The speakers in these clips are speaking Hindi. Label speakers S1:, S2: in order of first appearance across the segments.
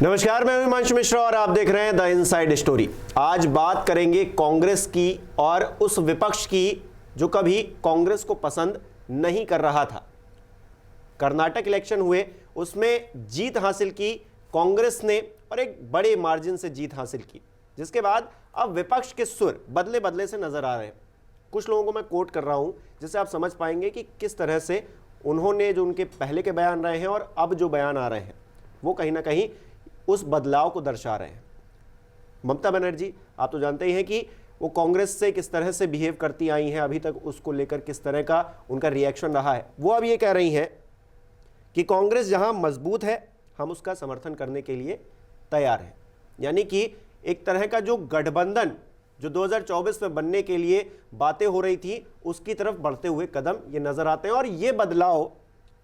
S1: नमस्कार, मैं हिमांशु मिश्रा और आप देख रहे हैं द इनसाइड स्टोरी। आज बात करेंगे कांग्रेस की और उस विपक्ष की जो कभी कांग्रेस को पसंद नहीं कर रहा था। कर्नाटक इलेक्शन हुए, उसमें जीत हासिल की कांग्रेस ने और एक बड़े मार्जिन से जीत हासिल की, जिसके बाद अब विपक्ष के सुर बदले बदले से नजर आ रहे हैं। कुछ लोगों को मैं कोट कर रहा हूं जिससे आप समझ पाएंगे कि किस तरह से उन्होंने जो उनके पहले के बयान रहे हैं और अब जो बयान आ रहे हैं वो कहीं ना कहीं उस बदलाव को दर्शा रहे हैं। ममता बनर्जी, आप तो जानते ही हैं कि वो कांग्रेस से किस तरह से बिहेव करती आई हैं, अभी तक उसको लेकर किस तरह का उनका रिएक्शन रहा है। वो अब ये कह रही हैं कि कांग्रेस जहां मजबूत है हम उसका समर्थन करने के लिए तैयार हैं। यानी कि एक तरह का जो गठबंधन जो 2024 में बनने के लिए बातें हो रही थी उसकी तरफ बढ़ते हुए कदम ये नजर आते हैं और ये बदलाव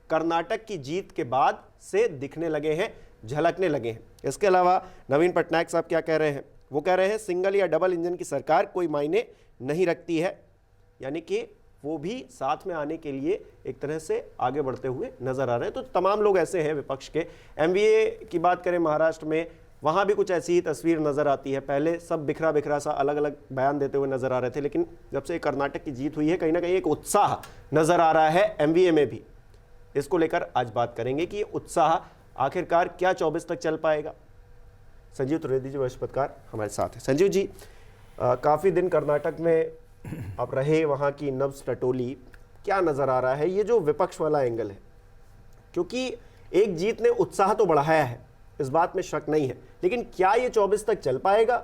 S1: कर्नाटक की जीत के बाद से दिखने लगे हैं, झलकने लगे हैं। इसके अलावा नवीन पटनायक साहब क्या कह रहे हैं? वो कह रहे हैं सिंगल या डबल इंजन की सरकार कोई मायने नहीं रखती है। यानी कि वो भी साथ में आने के लिए एक तरह से आगे बढ़ते हुए नजर आ रहे हैं। तो तमाम लोग ऐसे हैं विपक्ष के। एमवीए की बात करें महाराष्ट्र में, वहाँ भी कुछ ऐसी ही तस्वीर नजर आती है। पहले सब बिखरा बिखरा सा अलग अलग बयान देते हुए नजर आ रहे थे, लेकिन जब से कर्नाटक की जीत हुई है कहीं ना कहीं एक उत्साह नजर आ रहा है एमवीए में भी। इसको लेकर आज बात करेंगे कि उत्साह आखिरकार क्या 24 तक चल पाएगा। संजीव त्रिवेदी जी वरिष्ठ पत्रकार हमारे साथ हैं। संजीव जी, काफ़ी दिन कर्नाटक में आप रहे, वहाँ की नब्ज टटोली, क्या नज़र आ रहा है ये जो विपक्ष वाला एंगल है? क्योंकि एक जीत ने उत्साह तो बढ़ाया है, इस बात में शक नहीं है, लेकिन क्या ये 24 तक चल पाएगा,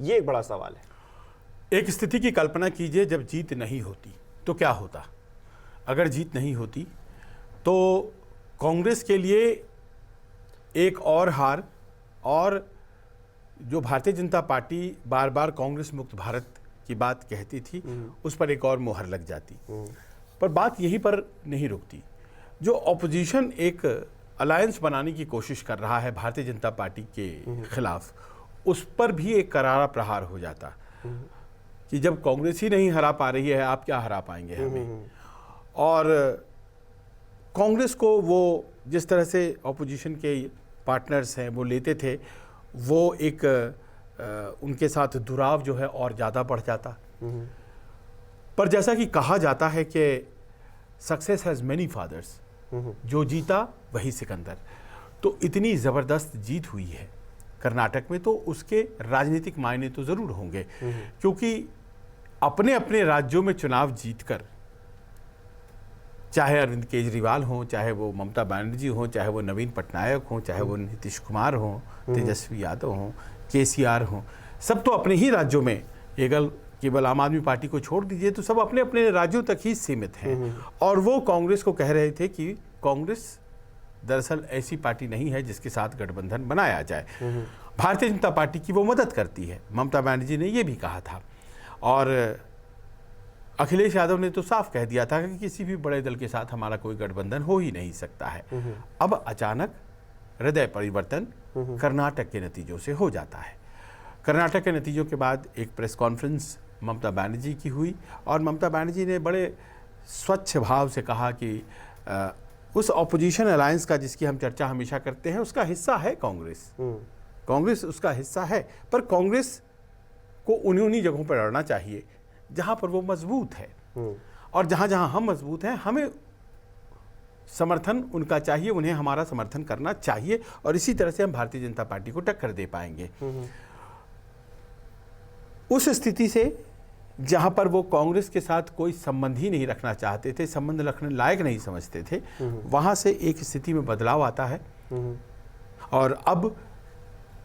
S1: ये एक बड़ा सवाल है।
S2: एक स्थिति की कल्पना कीजिए, जब जीत नहीं होती तो क्या होता। अगर जीत नहीं होती तो कांग्रेस के लिए एक और हार, और जो भारतीय जनता पार्टी बार बार कांग्रेस मुक्त भारत की बात कहती थी उस पर एक और मोहर लग जाती। पर बात यहीं पर नहीं रुकती। जो ऑपोजिशन एक अलायंस बनाने की कोशिश कर रहा है भारतीय जनता पार्टी के खिलाफ, उस पर भी एक करारा प्रहार हो जाता कि जब कांग्रेस ही नहीं हरा पा रही है, आप क्या हरा पाएंगे हमें। और कांग्रेस को वो जिस तरह से ऑपोजिशन के पार्टनर्स हैं वो लेते थे, वो एक उनके साथ दुराव जो है और ज़्यादा बढ़ जाता। पर जैसा कि कहा जाता है कि सक्सेस हैज़ मैनी फादर्स, जो जीता वही सिकंदर। तो इतनी ज़बरदस्त जीत हुई है कर्नाटक में, तो उसके राजनीतिक मायने तो ज़रूर होंगे, क्योंकि अपने अपने राज्यों में चुनाव जीतकर, चाहे अरविंद केजरीवाल हों, चाहे वो ममता बनर्जी हों, चाहे वो नवीन पटनायक हों, चाहे वो नीतीश कुमार हों, तेजस्वी यादव हों, केसीआर हों, सब तो अपने ही राज्यों में, केवल आम आदमी पार्टी को छोड़ दीजिए तो सब अपने अपने राज्यों तक ही सीमित हैं। और वो कांग्रेस को कह रहे थे कि कांग्रेस दरअसल ऐसी पार्टी नहीं है जिसके साथ गठबंधन बनाया जाए, भारतीय जनता पार्टी की वो मदद करती है। ममता बनर्जी ने ये भी कहा था, और अखिलेश यादव ने तो साफ कह दिया था कि किसी भी बड़े दल के साथ हमारा कोई गठबंधन हो ही नहीं सकता है। अब अचानक हृदय परिवर्तन कर्नाटक के नतीजों से हो जाता है। कर्नाटक के नतीजों के बाद एक प्रेस कॉन्फ्रेंस ममता बनर्जी की हुई, और ममता बनर्जी ने बड़े स्वच्छ भाव से कहा कि उस ऑपोजिशन अलायंस का जिसकी हम चर्चा हमेशा करते हैं उसका हिस्सा है कांग्रेस, कांग्रेस उसका हिस्सा है, पर कांग्रेस को उन्हीं जगहों पर लड़ना चाहिए जहां पर वो मजबूत है, और जहां जहां हम मजबूत हैं हमें समर्थन उनका चाहिए, उन्हें हमारा समर्थन करना चाहिए, और इसी तरह से हम भारतीय जनता पार्टी को टक्कर दे पाएंगे। उस स्थिति से जहां पर वो कांग्रेस के साथ कोई संबंध ही नहीं रखना चाहते थे, संबंध रखने लायक नहीं समझते थे, वहां से एक स्थिति में बदलाव आता है। और अब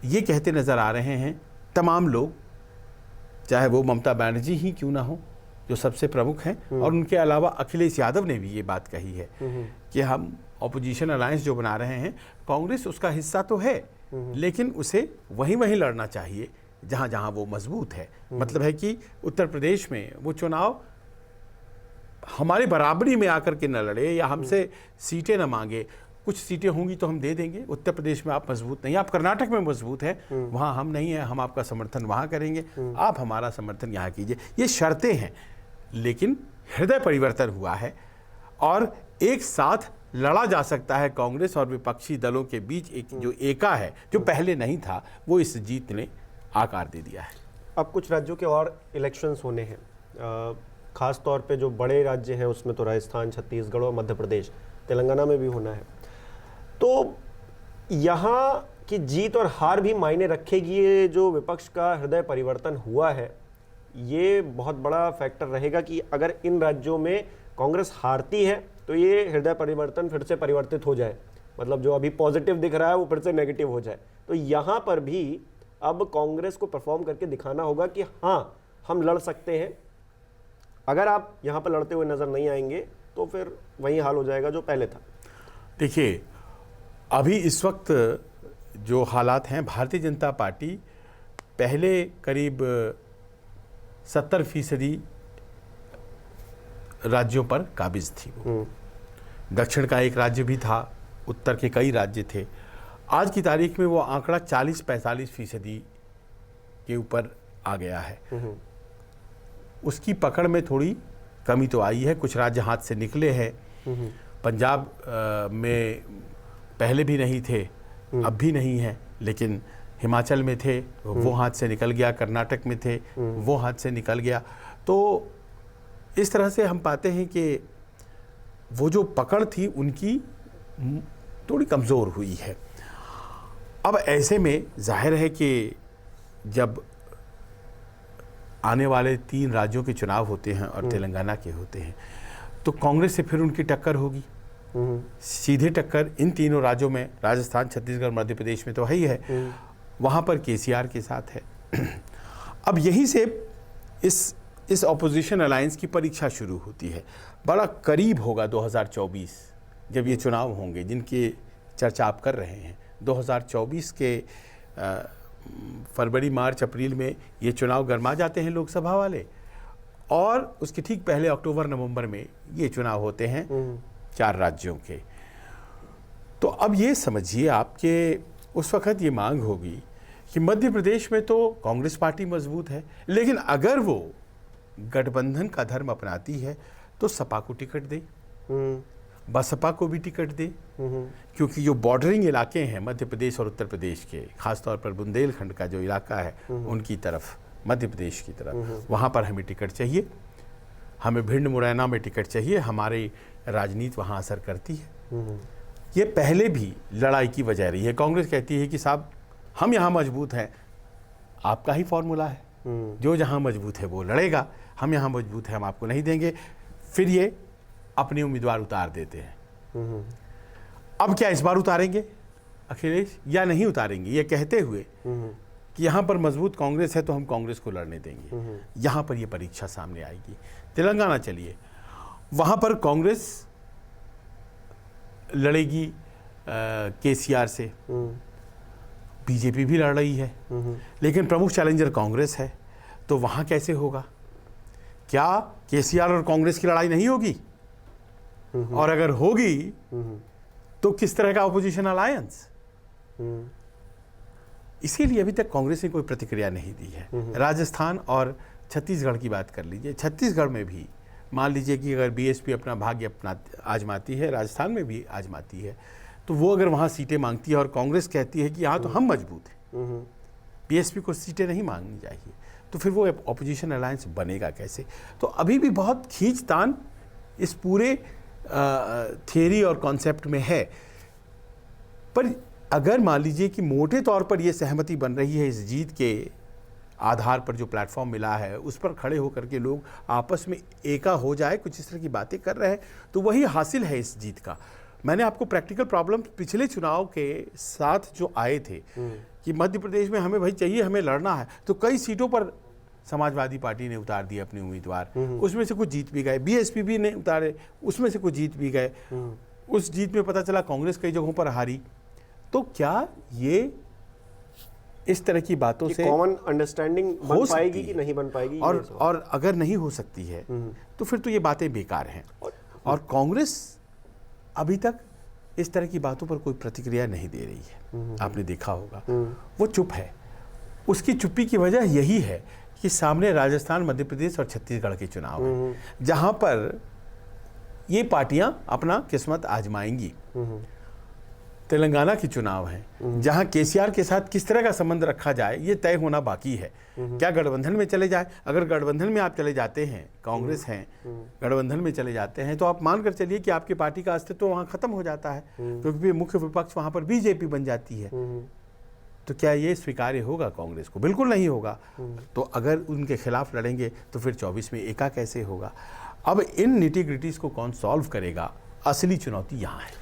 S2: ये कहते नजर आ रहे हैं तमाम लोग, चाहे वो ममता बनर्जी ही क्यों ना हो जो सबसे प्रमुख हैं, और उनके अलावा अखिलेश यादव ने भी ये बात कही है कि हम ऑपोजिशन अलायंस जो बना रहे हैं, कांग्रेस उसका हिस्सा तो है, लेकिन उसे वहीं लड़ना चाहिए जहां जहां वो मजबूत है। मतलब है कि उत्तर प्रदेश में वो चुनाव हमारे बराबरी में आकर के न लड़े या हमसे सीटें न मांगे, कुछ सीटें होंगी तो हम दे देंगे। उत्तर प्रदेश में आप मजबूत नहीं, आप कर्नाटक में मजबूत हैं, वहाँ हम नहीं हैं, हम आपका समर्थन वहाँ करेंगे, आप हमारा समर्थन यहाँ कीजिए। ये शर्तें हैं, लेकिन हृदय परिवर्तन हुआ है और एक साथ लड़ा जा सकता है कांग्रेस और विपक्षी दलों के बीच एक जो एका है, जो पहले नहीं था, वो इस जीत ने आकार दे दिया है।
S1: अब कुछ राज्यों के और इलेक्शंस होने हैं, खास तौर पे जो बड़े राज्य हैं उसमें तो राजस्थान, छत्तीसगढ़ और मध्य प्रदेश, तेलंगाना में भी होना है। तो यहाँ की जीत और हार भी मायने रखेगी। ये जो विपक्ष का हृदय परिवर्तन हुआ है, ये बहुत बड़ा फैक्टर रहेगा कि अगर इन राज्यों में कांग्रेस हारती है तो ये हृदय परिवर्तन फिर से परिवर्तित हो जाए, मतलब जो अभी पॉजिटिव दिख रहा है वो फिर से नेगेटिव हो जाए। तो यहाँ पर भी अब कांग्रेस को परफॉर्म करके दिखाना होगा कि हाँ, हम लड़ सकते हैं। अगर आप यहाँ पर लड़ते हुए नजर नहीं आएंगे तो फिर वही हाल हो जाएगा जो पहले था।
S2: देखिए, अभी इस वक्त जो हालात हैं, भारतीय जनता पार्टी पहले करीब 70% राज्यों पर काबिज थी। वो दक्षिण का एक राज्य भी था, उत्तर के कई राज्य थे। आज की तारीख में वो आंकड़ा 40-45% के ऊपर आ गया है। उसकी पकड़ में थोड़ी कमी तो आई है, कुछ राज्य हाथ से निकले हैं। पंजाब में पहले भी नहीं थे, अब भी नहीं है, लेकिन हिमाचल में थे, वो हाथ से निकल गया। कर्नाटक में थे, वो हाथ से निकल गया। तो इस तरह से हम पाते हैं कि वो जो पकड़ थी उनकी थोड़ी कमज़ोर हुई है। अब ऐसे में जाहिर है कि जब आने वाले 3 राज्यों के चुनाव होते हैं और तेलंगाना के होते हैं, तो कांग्रेस से फिर उनकी टक्कर होगी। सीधे टक्कर इन तीनों राज्यों में, राजस्थान, छत्तीसगढ़, मध्य प्रदेश में तो है ही है, वहाँ पर केसीआर के साथ है। अब यहीं से इस ऑपोजिशन अलायंस की परीक्षा शुरू होती है। बड़ा करीब होगा 2024 जब ये चुनाव होंगे जिनकी चर्चा आप कर रहे हैं। 2024 के फरवरी, मार्च, अप्रैल में ये चुनाव गरमा जाते हैं लोकसभा वाले, और उसके ठीक पहले अक्टूबर, नवंबर में ये चुनाव होते हैं 4 राज्यों के। तो अब ये समझिए आपके उस वक्त ये मांग होगी कि मध्य प्रदेश में तो कांग्रेस पार्टी मजबूत है, लेकिन अगर वो गठबंधन का धर्म अपनाती है तो सपा को टिकट दे, बसपा को भी टिकट दे, क्योंकि जो बॉर्डरिंग इलाके हैं मध्य प्रदेश और उत्तर प्रदेश के, खासतौर पर बुंदेलखंड का जो इलाका है उनकी तरफ, मध्य प्रदेश की तरफ, वहाँ पर हमें टिकट चाहिए। हमें भिंड, मुरैना में टिकट चाहिए, हमारी राजनीति वहाँ असर करती है। ये पहले भी लड़ाई की वजह रही है। कांग्रेस कहती है कि साहब हम यहाँ मजबूत हैं, आपका ही फॉर्मूला है, जो जहाँ मजबूत है वो लड़ेगा, हम यहाँ मजबूत हैं, हम आपको नहीं देंगे। फिर ये अपने उम्मीदवार उतार देते हैं। अब क्या इस बार उतारेंगे अखिलेश या नहीं उतारेंगे, ये कहते हुए कि यहाँ पर मजबूत कांग्रेस है तो हम कांग्रेस को लड़ने देंगे। यहाँ पर ये परीक्षा सामने आएगी। तेलंगाना चलिए, वहाँ पर कांग्रेस लड़ेगी केसीआर से, बीजेपी भी लड़ रही है, लेकिन प्रमुख चैलेंजर कांग्रेस है। तो वहाँ कैसे होगा? क्या केसीआर और कांग्रेस की लड़ाई नहीं होगी? और अगर होगी तो किस तरह का ऑपोजिशन अलायंस? इसीलिए अभी तक कांग्रेस ने कोई प्रतिक्रिया नहीं दी है। राजस्थान और छत्तीसगढ़ की बात कर लीजिए। छत्तीसगढ़ में भी मान लीजिए कि अगर बीएसपी अपना भाग्य आजमाती है, राजस्थान में भी आजमाती है, तो वो अगर वहाँ सीटें मांगती है और कांग्रेस कहती है कि यहाँ तो हम मजबूत हैं, बीएसपी को सीटें नहीं मांगनी चाहिए, तो फिर वो ऑपोजिशन अलायंस बनेगा कैसे? तो अभी भी बहुत खींचतान इस पूरे थियरी और कॉन्सेप्ट में है। पर अगर मान लीजिए कि मोटे तौर पर ये सहमति बन रही है, इस जीत के आधार पर जो प्लेटफॉर्म मिला है उस पर खड़े होकर के लोग आपस में एका हो जाए, कुछ इस तरह की बातें कर रहे हैं, तो वही हासिल है इस जीत का। मैंने आपको प्रैक्टिकल प्रॉब्लम पिछले चुनाव के साथ जो आए थे कि मध्य प्रदेश में हमें भाई चाहिए, हमें लड़ना है, तो कई सीटों पर समाजवादी पार्टी ने उतार दिए अपने उम्मीदवार, उसमें से कुछ जीत भी गए, बीएसपी भी ने उतारे, उसमें से कुछ जीत भी गए। उस जीत में पता चला कांग्रेस कई जगहों पर हारी। तो क्या ये इस तरह की बातों से
S1: कॉमन अंडरस्टैंडिंग बन पाएगी कि नहीं बन पाएगी?
S2: और अगर नहीं हो सकती है तो फिर तो ये बातें बेकार हैं। और कांग्रेस अभी तक इस तरह की बातों पर कोई प्रतिक्रिया नहीं दे रही है। आपने देखा होगा वो चुप है। उसकी चुप्पी की वजह यही है कि सामने राजस्थान, मध्य प्रदेश और छत्तीसगढ़ के चुनाव हैं, जहां पर ये पार्टियां अपना किस्मत आजमाएंगी। तेलंगाना की चुनाव है जहां केसीआर के साथ किस तरह का संबंध रखा जाए ये तय होना बाकी है। क्या गठबंधन में चले जाए? अगर गठबंधन में आप चले जाते हैं, कांग्रेस हैं, गठबंधन में चले जाते हैं, तो आप मानकर चलिए कि आपकी पार्टी का अस्तित्व वहां खत्म हो जाता है, क्योंकि मुख्य विपक्ष वहां पर बीजेपी बन जाती है। तो क्या ये स्वीकार्य होगा कांग्रेस को? बिल्कुल नहीं होगा। तो अगर उनके खिलाफ लड़ेंगे तो फिर 24 में एका कैसे होगा? अब इन निटी ग्रिटीज को कौन सॉल्व करेगा? असली चुनौती यहाँ है।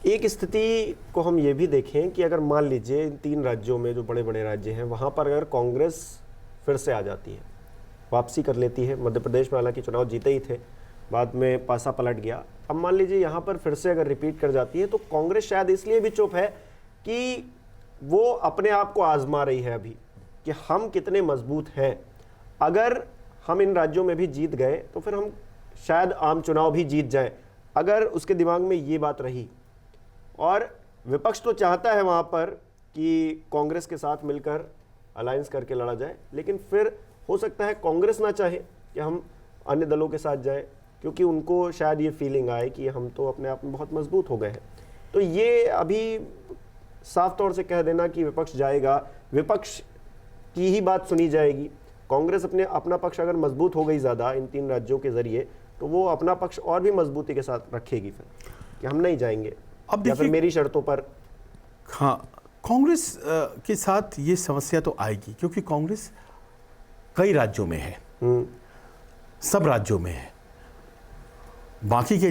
S1: एक स्थिति को हम ये भी देखें कि अगर मान लीजिए इन 3 राज्यों में जो बड़े बड़े राज्य हैं वहाँ पर अगर कांग्रेस फिर से आ जाती है, वापसी कर लेती है, मध्य प्रदेश में हालांकि चुनाव जीते ही थे, बाद में पासा पलट गया, अब मान लीजिए यहाँ पर फिर से अगर रिपीट कर जाती है, तो कांग्रेस शायद इसलिए भी चुप है कि वो अपने आप को आजमा रही है अभी कि हम कितने मजबूत हैं। अगर हम इन राज्यों में भी जीत गए तो फिर हम शायद आम चुनाव भी जीत जाएं, अगर उसके दिमाग में ये बात रही। और विपक्ष तो चाहता है वहाँ पर कि कांग्रेस के साथ मिलकर अलायंस करके लड़ा जाए, लेकिन फिर हो सकता है कांग्रेस ना चाहे कि हम अन्य दलों के साथ जाएं, क्योंकि उनको शायद ये फीलिंग आए कि हम तो अपने आप में बहुत मजबूत हो गए हैं। तो ये अभी साफ तौर से कह देना कि विपक्ष जाएगा, विपक्ष की ही बात सुनी जाएगी, कांग्रेस अपना पक्ष अगर मजबूत हो गई ज़्यादा इन 3 राज्यों के जरिए, तो वो अपना पक्ष और भी मजबूती के साथ रखेगी फिर कि हम नहीं जाएंगे,
S2: अब
S1: या फिर मेरी शर्तों पर।
S2: हाँ, कांग्रेस के साथ ये समस्या तो आएगी, क्योंकि कांग्रेस कई राज्यों में है, सब राज्यों में है। बाकी के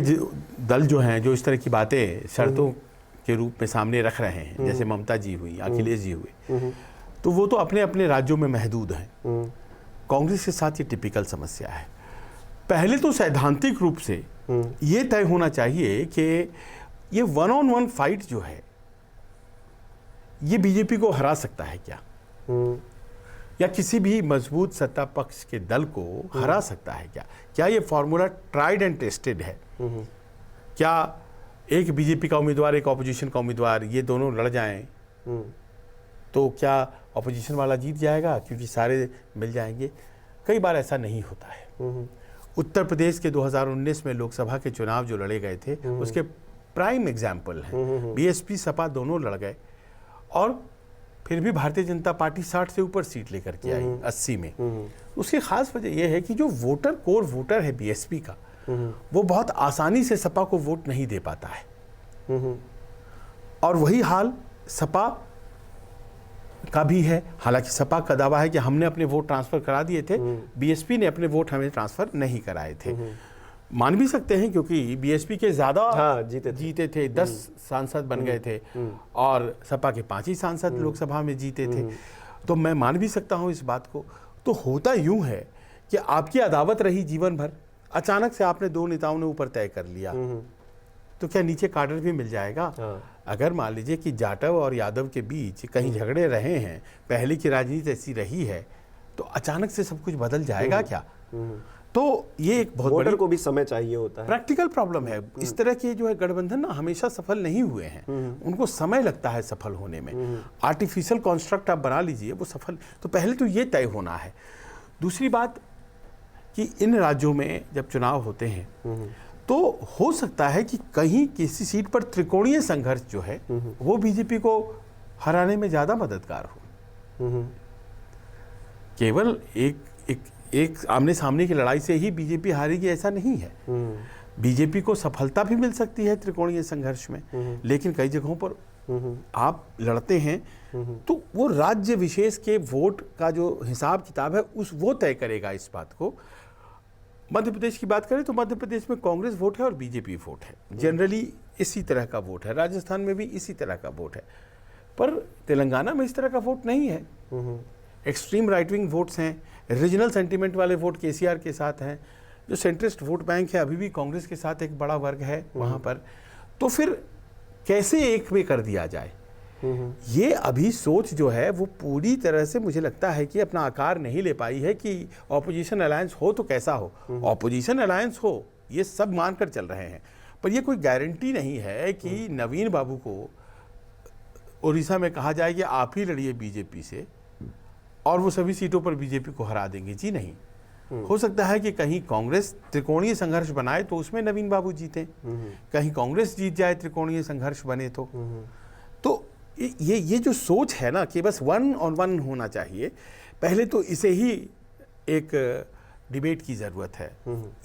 S2: दल जो हैं, जो इस तरह की बातें शर्तों के रूप में सामने रख रहे हैं, जैसे ममता जी हुई, अखिलेश जी हुए, तो वो तो अपने अपने राज्यों में महदूद हैं। कांग्रेस के साथ ये टिपिकल समस्या है। पहले तो सैद्धांतिक रूप से ये तय होना चाहिए कि ये 1-on-1 फाइट जो है ये बीजेपी को हरा सकता है क्या, या किसी भी मजबूत सत्ता पक्ष के दल को हरा सकता है क्या? क्या ये फॉर्मूला ट्राइड एंड टेस्टेड है? क्या एक बीजेपी का उम्मीदवार, एक ऑपोजिशन का उम्मीदवार, ये दोनों लड़ जाएं तो क्या ऑपोजिशन वाला जीत जाएगा क्योंकि सारे मिल जाएंगे? कई बार ऐसा नहीं होता है। उत्तर प्रदेश के 2019 में लोकसभा के चुनाव जो लड़े गए थे उसके प्राइम एग्जाम्पल हैं। बीएसपी सपा दोनों लड़ गए और फिर भी भारतीय जनता पार्टी 60 से ऊपर सीट लेकर के आई 80 में। उसकी खास वजह यह है कि जो कोर वोटर है बीएसपी का, वो बहुत आसानी से सपा को वोट नहीं दे पाता है। और वही हाल सपा का भी है। हालांकि सपा का दावा है कि हमने अपने वोट ट्रांसफर करा दिए थे, बीएसपी ने अपने वोट हमें ट्रांसफर नहीं कराए थे। मान भी सकते हैं क्योंकि बीएसपी के ज्यादा जीते थे, 10 सांसद बन गए थे और सपा के 5 ही सांसद लोकसभा में जीते थे, तो मैं मान भी सकता हूं इस बात को। तो होता यूं है कि आपकी अदावत रही जीवन भर, अचानक से आपने 2 नेताओं ने ऊपर तय कर लिया, तो क्या नीचे काडर भी मिल जाएगा? अगर मान लीजिए कि जाटव और यादव के बीच कहीं झगड़े रहे हैं, पहले की राजनीति ऐसी रही है, तो अचानक से सब कुछ बदल जाएगा क्या? तो ये एक बहुत
S1: वोटर को भी समय चाहिए होता है,
S2: प्रैक्टिकल प्रॉब्लम है। इस तरह के जो है गठबंधन ना हमेशा सफल नहीं हुए हैं, उनको समय लगता है सफल होने में। आर्टिफिशियल कॉन्स्ट्रक्ट आप बना लीजिए, वो सफल। तो पहले तो ये तय होना है। दूसरी बात कि इन राज्यों में जब चुनाव होते हैं तो हो सकता है कि कहीं किसी सीट पर त्रिकोणीय संघर्ष जो है वो बीजेपी को हराने में ज्यादा मददगार हो। केवल एक आमने सामने की लड़ाई से ही बीजेपी हारेगी ऐसा नहीं है। बीजेपी को सफलता भी मिल सकती है त्रिकोणीय संघर्ष में, लेकिन कई जगहों पर आप लड़ते हैं तो वो राज्य विशेष के वोट का जो हिसाब किताब है वो तय करेगा इस बात को। मध्य प्रदेश की बात करें तो मध्य प्रदेश में कांग्रेस वोट है और बीजेपी वोट है, जनरली इसी तरह का वोट है। राजस्थान में भी इसी तरह का वोट है, पर तेलंगाना में इस तरह का वोट नहीं है। एक्सट्रीम राइट विंग वोट्स हैं, रीजनल सेंटीमेंट वाले वोट केसीआर के साथ हैं, जो सेंट्रिस्ट वोट बैंक है अभी भी कांग्रेस के साथ एक बड़ा वर्ग है वहाँ पर। तो फिर कैसे एक में कर दिया जाए, ये अभी सोच जो है वो पूरी तरह से मुझे लगता है कि अपना आकार नहीं ले पाई है कि ऑपोजिशन अलायंस हो तो कैसा हो। ऑपोजिशन अलायंस हो ये सब मानकर चल रहे हैं, पर ये कोई गारंटी नहीं है कि नवीन बाबू को उड़ीसा में कहा जाए कि आप ही लड़िए बीजेपी से और वो सभी सीटों पर बीजेपी को हरा देंगे। जी नहीं, हो सकता है कि कहीं कांग्रेस त्रिकोणीय संघर्ष बनाए तो उसमें नवीन बाबू जीते, कहीं कांग्रेस जीत जाए त्रिकोणीय संघर्ष बने तो ये जो सोच है ना कि बस 1 on 1 होना चाहिए, पहले तो इसे ही एक डिबेट की ज़रूरत है।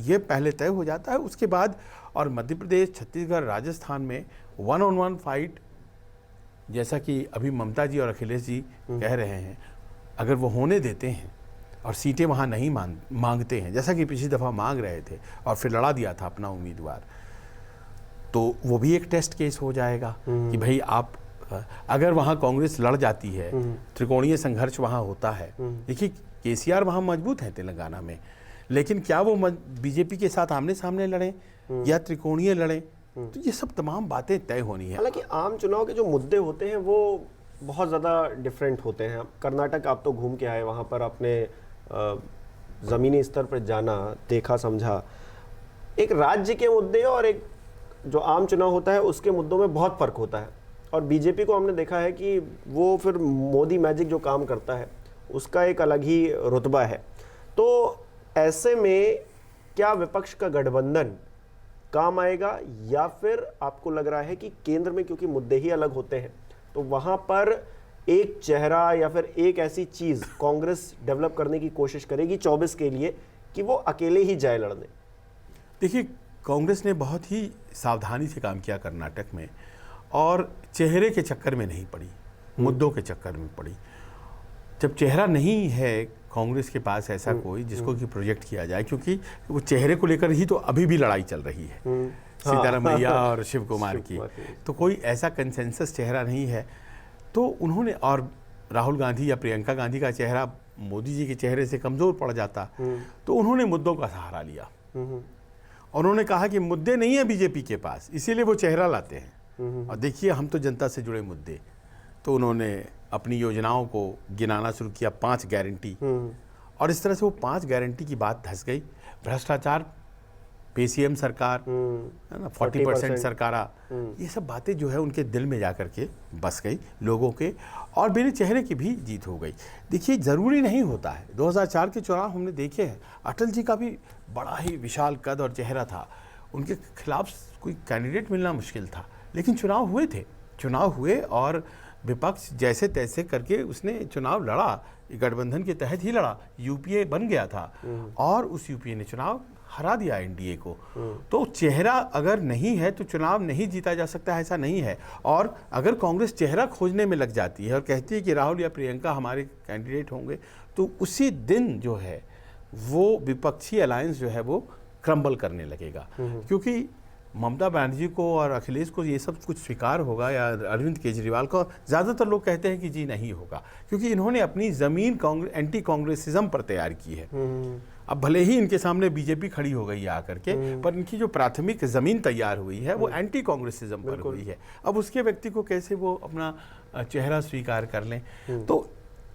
S2: ये पहले तय हो जाता है, उसके बाद और मध्य प्रदेश, छत्तीसगढ़, राजस्थान में 1 on 1 फाइट, जैसा कि अभी ममता जी और अखिलेश जी कह रहे हैं, अगर वो होने देते हैं और सीटें वहाँ नहीं मांगते हैं, जैसा कि पिछली दफ़ा मांग रहे थे और फिर लड़ा दिया था अपना उम्मीदवार, तो वो भी एक टेस्ट केस हो जाएगा कि भाई आप अगर वहाँ कांग्रेस लड़ जाती है, त्रिकोणीय संघर्ष वहाँ होता है। देखिए केसीआर वहाँ मजबूत है तेलंगाना में, लेकिन क्या वो बीजेपी के साथ आमने सामने लड़ें या त्रिकोणीय लड़ें, तो ये सब तमाम बातें तय होनी है।
S1: हालांकि आम चुनाव के जो मुद्दे होते हैं वो बहुत ज़्यादा डिफरेंट होते हैं। कर्नाटक आप तो घूम के आए, वहाँ पर आपने ज़मीनी स्तर पर जाना, देखा, समझा। एक राज्य के मुद्दे और एक जो आम चुनाव होता है उसके मुद्दों में बहुत फ़र्क होता है। और बीजेपी को हमने देखा है कि वो फिर मोदी मैजिक जो काम करता है उसका एक अलग ही रुतबा है। तो ऐसे में क्या विपक्ष का गठबंधन काम आएगा, या फिर आपको लग रहा है कि केंद्र में क्योंकि मुद्दे ही अलग होते हैं तो वहाँ पर एक चेहरा या फिर एक ऐसी चीज़ कांग्रेस डेवलप करने की कोशिश करेगी 24 के लिए कि वो अकेले ही जाए लड़ने?
S2: देखिए कांग्रेस ने बहुत ही सावधानी से काम किया कर्नाटक में, और चेहरे के चक्कर में नहीं पड़ी, मुद्दों के चक्कर में पड़ी। जब चेहरा नहीं है कांग्रेस के पास ऐसा कोई जिसको कि प्रोजेक्ट किया जाए, क्योंकि वो चेहरे को लेकर ही तो अभी भी लड़ाई चल रही है सिद्धारमैया और शिव कुमार की, तो कोई ऐसा कंसेंसस चेहरा नहीं है। तो उन्होंने, और राहुल गांधी या प्रियंका गांधी का चेहरा मोदी जी के चेहरे से कमज़ोर पड़ जाता, तो उन्होंने मुद्दों का सहारा लिया और उन्होंने कहा कि मुद्दे नहीं है बीजेपी के पास, इसीलिए वो चेहरा लाते हैं। और देखिए हम तो जनता से जुड़े मुद्दे, तो उन्होंने अपनी योजनाओं को गिनाना शुरू किया, 5 गारंटी, और इस तरह से वो 5 गारंटी की बात धंस गई। भ्रष्टाचार, पेसीएम सरकार, है ना, 40% सरकारा, ये सब बातें जो है उनके दिल में जा कर के बस गई लोगों के, और मेरे चेहरे की भी जीत हो गई। देखिए ज़रूरी नहीं होता है, 2004 के चुनाव हमने देखे हैं, अटल जी का भी बड़ा ही विशाल कद और चेहरा था, उनके खिलाफ कोई कैंडिडेट मिलना मुश्किल था, लेकिन चुनाव हुए थे, चुनाव हुए और विपक्ष जैसे तैसे करके उसने चुनाव लड़ा, गठबंधन के तहत ही लड़ा, यूपीए बन गया था और उस यूपीए ने चुनाव हरा दिया एनडीए को। तो चेहरा अगर नहीं है तो चुनाव नहीं जीता जा सकता, ऐसा नहीं है। और अगर कांग्रेस चेहरा खोजने में लग जाती है और कहती है कि राहुल या प्रियंका हमारे कैंडिडेट होंगे, तो उसी दिन जो है वो विपक्षी अलायंस जो है वो क्रम्बल करने लगेगा, क्योंकि ममता बनर्जी को और अखिलेश को ये सब कुछ स्वीकार होगा, या अरविंद केजरीवाल को ज़्यादातर लोग कहते हैं कि जी नहीं होगा, क्योंकि इन्होंने अपनी ज़मीन एंटी कांग्रेसिज्म पर तैयार की है। अब भले ही इनके सामने बीजेपी खड़ी हो गई है आकर के, पर इनकी जो प्राथमिक ज़मीन तैयार हुई है वो एंटी कांग्रेसिज्म पर हुई है। अब उसके व्यक्ति को कैसे वो अपना चेहरा स्वीकार कर लें, तो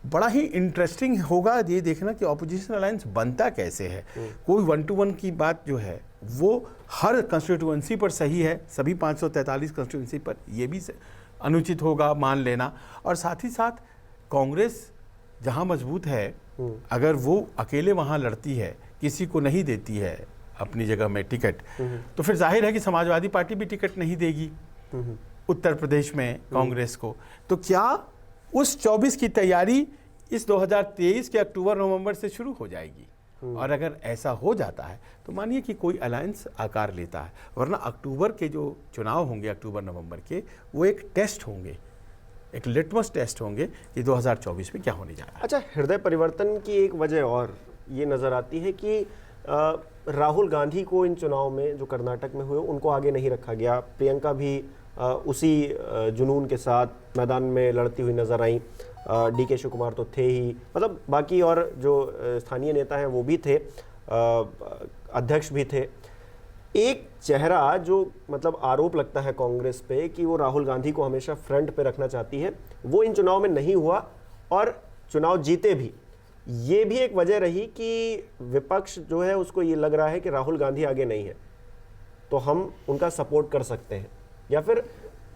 S2: बड़ा ही इंटरेस्टिंग होगा ये देखना कि ऑपोजिशन अलायंस बनता कैसे है। कोई 1 to 1 की बात जो है वो हर कंस्टिट्यूएंसी पर सही है, सभी 543 कंस्टिट्यूएंसी पर ये भी अनुचित होगा मान लेना। और साथ ही साथ कांग्रेस जहां मजबूत है, अगर वो अकेले वहां लड़ती है, किसी को नहीं देती है अपनी जगह में टिकट, तो फिर जाहिर है कि समाजवादी पार्टी भी टिकट नहीं देगी उत्तर प्रदेश में कांग्रेस को। तो क्या उस 24 की तैयारी इस 2023 के अक्टूबर-नवंबर से शुरू हो जाएगी? और अगर ऐसा हो जाता है तो मानिए कि कोई अलायंस आकार लेता है, वरना अक्टूबर के जो चुनाव होंगे अक्टूबर-नवंबर के, वो एक टेस्ट होंगे, एक लिटमस टेस्ट होंगे कि 2024 में क्या होने जा रहा है।
S1: अच्छा, हृदय परिवर्तन की एक वजह और ये नज़र आती है कि राहुल गांधी को इन चुनाव में जो कर्नाटक में हुए उनको आगे नहीं रखा गया। प्रियंका भी उसी जुनून के साथ मैदान में लड़ती हुई नजर आई। डीके शिव कुमार तो थे ही, मतलब बाकी और जो स्थानीय नेता हैं वो भी थे, अध्यक्ष भी थे। एक चेहरा जो मतलब आरोप लगता है कांग्रेस पे कि वो राहुल गांधी को हमेशा फ्रंट पे रखना चाहती है, वो इन चुनाव में नहीं हुआ और चुनाव जीते भी। ये भी एक वजह रही कि विपक्ष जो है उसको ये लग रहा है कि राहुल गांधी आगे नहीं है तो हम उनका सपोर्ट कर सकते हैं, या फिर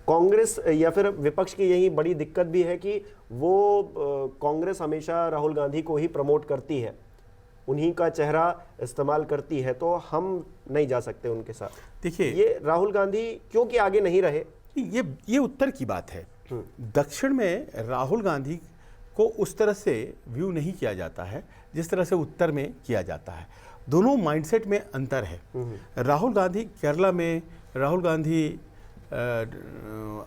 S1: कांग्रेस या फिर विपक्ष की यही बड़ी दिक्कत भी है कि वो कांग्रेस हमेशा राहुल गांधी को ही प्रमोट करती है उन्हीं का चेहरा इस्तेमाल करती है, तो हम नहीं जा सकते उनके साथ।
S2: देखिए,
S1: ये राहुल गांधी क्योंकि आगे नहीं रहे?
S2: ये उत्तर की बात है। दक्षिण में राहुल गांधी को उस तरह से व्यू नहीं किया जाता है जिस तरह से उत्तर में किया जाता है। दोनों माइंडसेट में अंतर है। राहुल गांधी केरला में, राहुल गांधी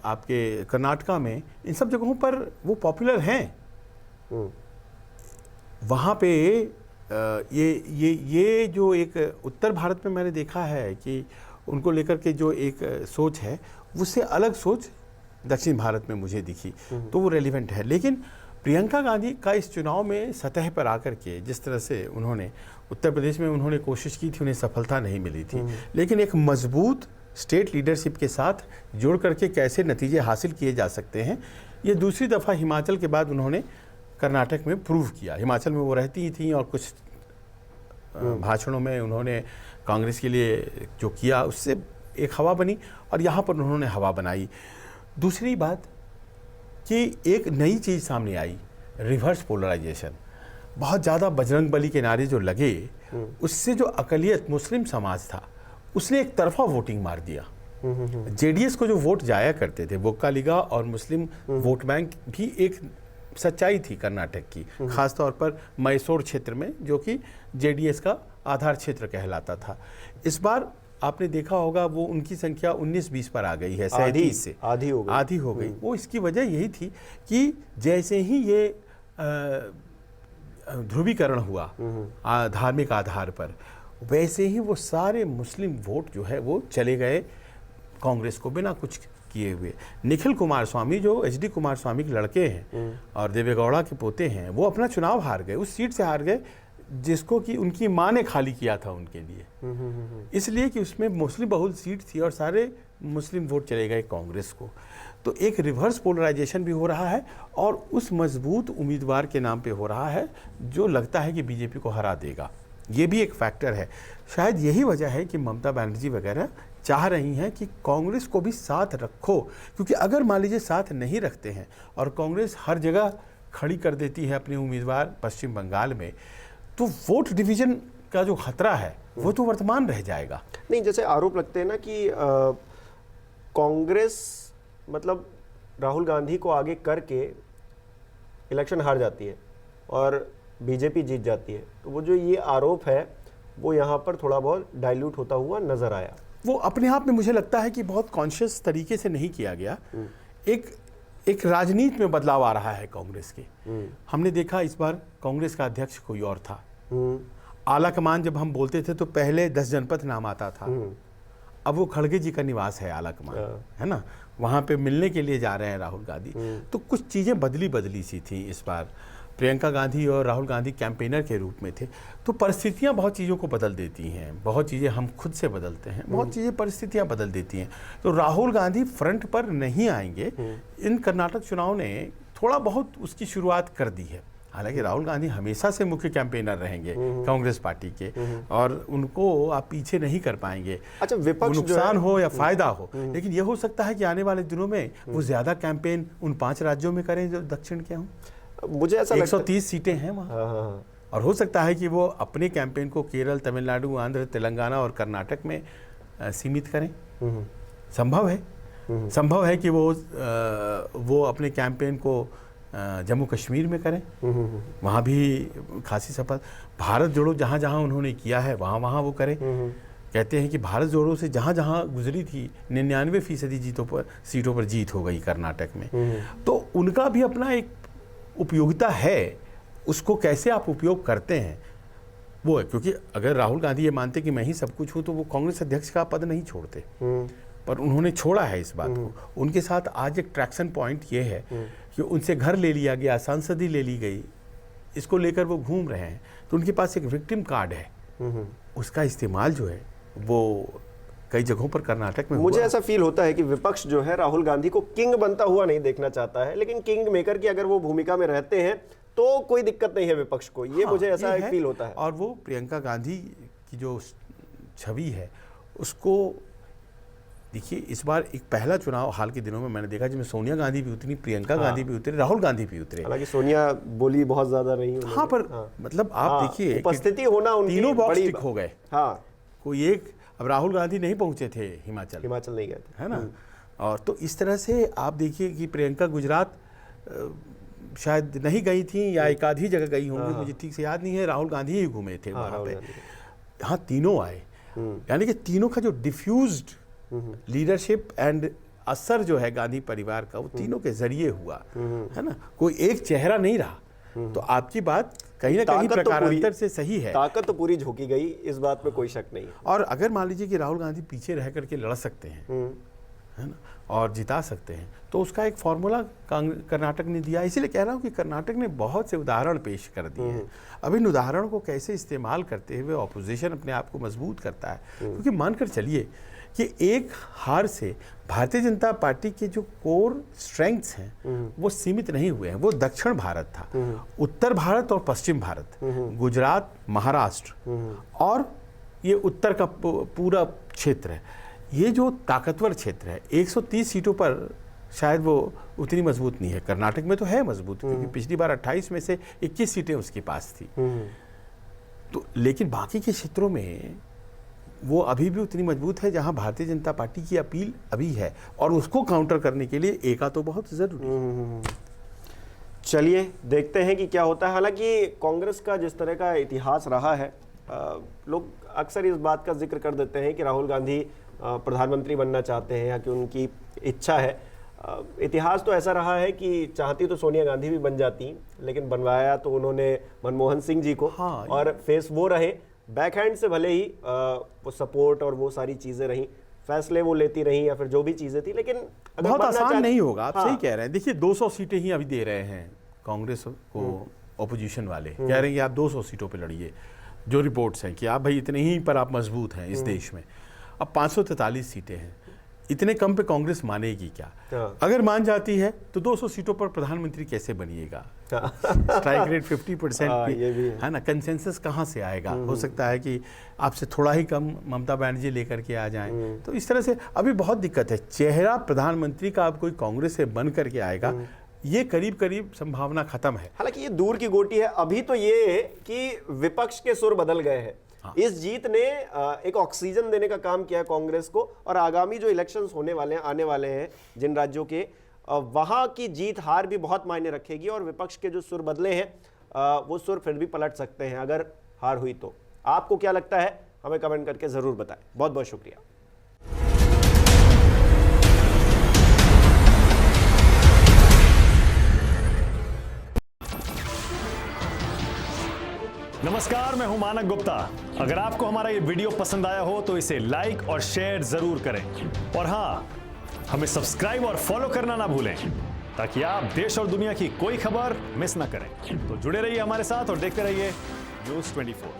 S2: आपके कर्नाटका में, इन सब जगहों पर वो पॉपुलर हैं। वहाँ पे ये जो एक उत्तर भारत में मैंने देखा है कि उनको लेकर के जो एक सोच है, उससे अलग सोच दक्षिण भारत में मुझे दिखी, तो वो रेलिवेंट है। लेकिन प्रियंका गांधी का इस चुनाव में सतह पर आकर के जिस तरह से उन्होंने उत्तर प्रदेश में उन्होंने कोशिश की थी, उन्हें सफलता नहीं मिली थी, लेकिन एक मजबूत स्टेट लीडरशिप के साथ जोड़ करके कैसे नतीजे हासिल किए जा सकते हैं, ये दूसरी दफ़ा हिमाचल के बाद उन्होंने कर्नाटक में प्रूव किया। हिमाचल में वो रहती ही थी और कुछ भाषणों में उन्होंने कांग्रेस के लिए जो किया उससे एक हवा बनी, और यहाँ पर उन्होंने हवा बनाई। दूसरी बात कि एक नई चीज़ सामने आई, रिवर्स पोलराइजेशन। बहुत ज़्यादा बजरंगबली के नारे जो लगे, उससे जो अकलियत मुस्लिम समाज था उसने एक तरफा वोटिंग मार दिया। जेडीएस को जो वोट जाया करते थे, वोक्कालिगा और मुस्लिम वोट बैंक भी एक सच्चाई थी कर्नाटक की, खासतौर पर मैसूर क्षेत्र में, जो कि जेडीएस का आधार क्षेत्र कहलाता था। इस बार आपने देखा होगा वो उनकी संख्या 19-20 पर आ गई है, 37 से आधी हो गई। वो इसकी वजह यही थी कि जैसे ही ये ध्रुवीकरण हुआ धार्मिक आधार पर, वैसे ही वो सारे मुस्लिम वोट जो है वो चले गए कांग्रेस को बिना कुछ किए हुए। निखिल कुमार स्वामी जो एचडी कुमार स्वामी के लड़के हैं और देवेगौड़ा के पोते हैं, वो अपना चुनाव हार गए, उस सीट से हार गए जिसको कि उनकी माँ ने खाली किया था उनके लिए, इसलिए कि उसमें मुस्लिम बहुल सीट थी और सारे मुस्लिम वोट चले गए कांग्रेस को। तो एक रिवर्स पोलराइजेशन भी हो रहा है और उस मजबूत उम्मीदवार के नाम पे हो रहा है जो लगता है कि बीजेपी को हरा देगा। ये भी एक फैक्टर है। शायद यही वजह है कि ममता बनर्जी वगैरह चाह रही हैं कि कांग्रेस को भी साथ रखो, क्योंकि अगर मान लीजिए साथ नहीं रखते हैं और कांग्रेस हर जगह खड़ी कर देती है अपने उम्मीदवार पश्चिम बंगाल में, तो वोट डिवीजन का जो खतरा है वो तो वर्तमान रह जाएगा।
S1: नहीं, जैसे आरोप लगते हैं ना कि कांग्रेस मतलब राहुल गांधी को आगे करके इलेक्शन हार जाती है और बीजेपी जीत जाती है, तो वो जो ये आरोप है वो यहाँ पर थोड़ा बहुत डाइल्यूट होता हुआ नजर आया।
S2: वो अपने आप में मुझे लगता है कि बहुत कॉन्शियस तरीके से नहीं किया गया। एक राजनीति में बदलाव आ रहा है कांग्रेस के। हमने देखा इस बार कांग्रेस का अध्यक्ष कोई और था। आला कमान जब हम बोलते थे तो पहले 10 जनपद नाम आता था, अब वो खड़गे जी का निवास है आला कमान, है ना, वहाँ पे मिलने के लिए जा रहे हैं राहुल गांधी। तो कुछ चीज़ें बदली सी थी इस बार। प्रियंका गांधी और राहुल गांधी कैंपेनर के रूप में थे, तो परिस्थितियां बहुत चीज़ों को बदल देती हैं। बहुत चीज़ें हम खुद से बदलते हैं, बहुत चीज़ें परिस्थितियां बदल देती हैं। तो राहुल गांधी फ्रंट पर नहीं आएंगे। इन कर्नाटक चुनाव ने थोड़ा बहुत उसकी शुरुआत कर दी है। हालांकि राहुल गांधी हमेशा से मुख्य कैंपेनर रहेंगे कांग्रेस पार्टी के, और उनको आप पीछे नहीं कर पाएंगे।
S1: अच्छा, विपक्ष
S2: नुकसान हो या फायदा हो, लेकिन यह हो सकता है कि आने वाले दिनों में वो ज्यादा कैंपेन उन 5 राज्यों में करें जो दक्षिण के हों।
S1: मुझे ऐसा
S2: 130 सीटें हैं वहाँ, और हो सकता है कि वो अपने कैंपेन को केरल, तमिलनाडु, आंध्र, तेलंगाना और कर्नाटक में सीमित करें। संभव है कि वो अपने कैंपेन को जम्मू कश्मीर में करें, वहाँ भी खासी सफल। भारत जोड़ो जहाँ जहाँ उन्होंने किया है वहाँ वो करें। कहते हैं कि भारत जोड़ो से जहाँ जहाँ गुजरी थी 99% सीटों पर जीत हो गई कर्नाटक में। तो उनका भी अपना एक उपयोगिता है, उसको कैसे आप उपयोग करते हैं वो है। क्योंकि अगर राहुल गांधी ये मानते कि मैं ही सब कुछ हूँ तो वो कांग्रेस अध्यक्ष का पद नहीं छोड़ते, पर उन्होंने छोड़ा है इस बात को। उनके साथ आज एक ट्रैक्शन पॉइंट ये है कि उनसे घर ले लिया गया, सांसदी ले ली गई, इसको लेकर वो घूम रहे हैं। तो उनके पास एक विक्टिम कार्ड है, उसका इस्तेमाल जो है वो कई जगहों पर कर्नाटक में
S1: मुझे ऐसा फील होता है कि विपक्ष जो है राहुल गांधी को किंग बनता हुआ नहीं देखना चाहता है, लेकिन किंग मेकर की अगर वो भूमिका में रहते हैं तो कोई दिक्कत नहीं है विपक्ष को। ये मुझे ऐसा एक फील होता है।
S2: और वो प्रियंका गांधी की जो छवि है उसको देखिए इस बार एक पहला चुनाव हाल के दिनों में मैंने देखा जिसमें सोनिया गांधी भी उतरी, प्रियंका गांधी भी उतरी, राहुल गांधी भी उतरे।
S1: हालांकि सोनिया बोली बहुत ज्यादा रही उन्होंने।
S2: हाँ पर मतलब आप देखिए
S1: उपस्थिति होना उनकी
S2: तीनों बॉक्स
S1: बड़ी
S2: टिक हो गए।
S1: हाँ,
S2: कोई एक, अब राहुल गांधी नहीं पहुंचे थे हिमाचल
S1: नहीं गए थे,
S2: है ना। और तो इस तरह से आप देखिए कि प्रियंका गुजरात शायद नहीं गई थी या एक आधी जगह गई होंगी, मुझे ठीक से याद नहीं है। राहुल गांधी ही घूमे थे वहाँ पे। हाँ तीनों आए, यानी कि तीनों का जो डिफ्यूज्ड लीडरशिप एंड असर जो है गांधी परिवार का, वो तीनों के जरिए हुआ, है ना। कोई एक चेहरा नहीं रहा। तो आपकी बात कहीं ना कहीं प्रकारांतर से सही है।
S1: ताकत तो पूरी झोंकी गई, इस बात में कोई शक नहीं है।
S2: और अगर मान लीजिए कि राहुल गांधी पीछे रह करके लड़ सकते हैं, है ना, और जिता सकते हैं, तो उसका एक फॉर्मूला कर्नाटक ने दिया। इसीलिए कह रहा हूँ कि कर्नाटक ने बहुत से उदाहरण पेश कर दिए हैं। अब इन उदाहरणों को कैसे इस्तेमाल करते हुए ऑपोजिशन अपने आप को मजबूत करता है, क्योंकि मानकर चलिए कि एक हार से भारतीय जनता पार्टी के जो कोर स्ट्रेंथ्स हैं वो सीमित नहीं हुए हैं। वो दक्षिण भारत था, उत्तर भारत और पश्चिम भारत, गुजरात, महाराष्ट्र और ये उत्तर का पूरा क्षेत्र है। ये जो ताकतवर क्षेत्र है, 130 सीटों पर शायद वो उतनी मजबूत नहीं है। कर्नाटक में तो है मजबूत, क्योंकि पिछली बार 28 में से 21 सीटें उसके पास थी। तो लेकिन बाकी के क्षेत्रों में वो अभी भी उतनी मजबूत है जहां भारतीय जनता पार्टी की अपील अभी है, और उसको काउंटर करने के लिए एका तो बहुत जरूरी है।
S1: चलिए देखते हैं कि क्या होता है। हालांकि कांग्रेस का जिस तरह का इतिहास रहा है, लोग अक्सर इस बात का जिक्र कर देते हैं कि राहुल गांधी प्रधानमंत्री बनना चाहते हैं या कि उनकी इच्छा है। इतिहास तो ऐसा रहा है कि चाहती तो सोनिया गांधी भी बन जाती, लेकिन बनवाया तो उन्होंने मनमोहन सिंह जी को।
S2: हाँ,
S1: और फेस वो रहे, बैकहैंड से भले ही वो सपोर्ट और वो सारी चीजें रहीं, फैसले वो लेती रहीं या फिर जो भी चीजें थी, लेकिन
S2: बहुत आसान नहीं होगा। आप सही कह रहे हैं। देखिए 200 सीटें ही अभी दे रहे हैं कांग्रेस को ऑपोजिशन वाले, कह रहे हैं कि आप 200 सीटों पे लड़िए। जो रिपोर्ट्स हैं कि आप भाई इतने ही पर आप मजबूत हैं इस देश में। अब 543 सीटें हैं, इतने कम पे कांग्रेस मानेगी क्या? अगर मान जाती है तो 200 सीटों पर प्रधानमंत्री कैसे बनिएगा? स्ट्राइक रेट 50% है ना, कंसेंसस कहाँ से आएगा? हो सकता है कि आपसे थोड़ा ही कम ममता बनर्जी लेकर के आ जाएं। तो इस तरह से अभी बहुत दिक्कत है। चेहरा प्रधानमंत्री का अब कोई कांग्रेस से बन करके आएगा, ये करीब करीब संभावना खत्म है।
S1: हालांकि ये दूर की गोटी है। अभी तो ये कि विपक्ष के सुर बदल गए हैं। इस जीत ने एक ऑक्सीजन देने का काम किया कांग्रेस को, और आगामी जो इलेक्शंस होने वाले हैं, आने वाले हैं जिन राज्यों के, वहां की जीत हार भी बहुत मायने रखेगी। और विपक्ष के जो सुर बदले हैं वो सुर फिर भी पलट सकते हैं अगर हार हुई तो। आपको क्या लगता है, हमें कमेंट करके जरूर बताएं। बहुत बहुत शुक्रिया।
S3: नमस्कार, मैं हूं मानक गुप्ता। अगर आपको हमारा ये वीडियो पसंद आया हो तो इसे लाइक और शेयर जरूर करें, और हां, हमें सब्सक्राइब और फॉलो करना ना भूलें, ताकि आप देश और दुनिया की कोई खबर मिस ना करें। तो जुड़े रहिए हमारे साथ और देखते रहिए न्यूज़ 24।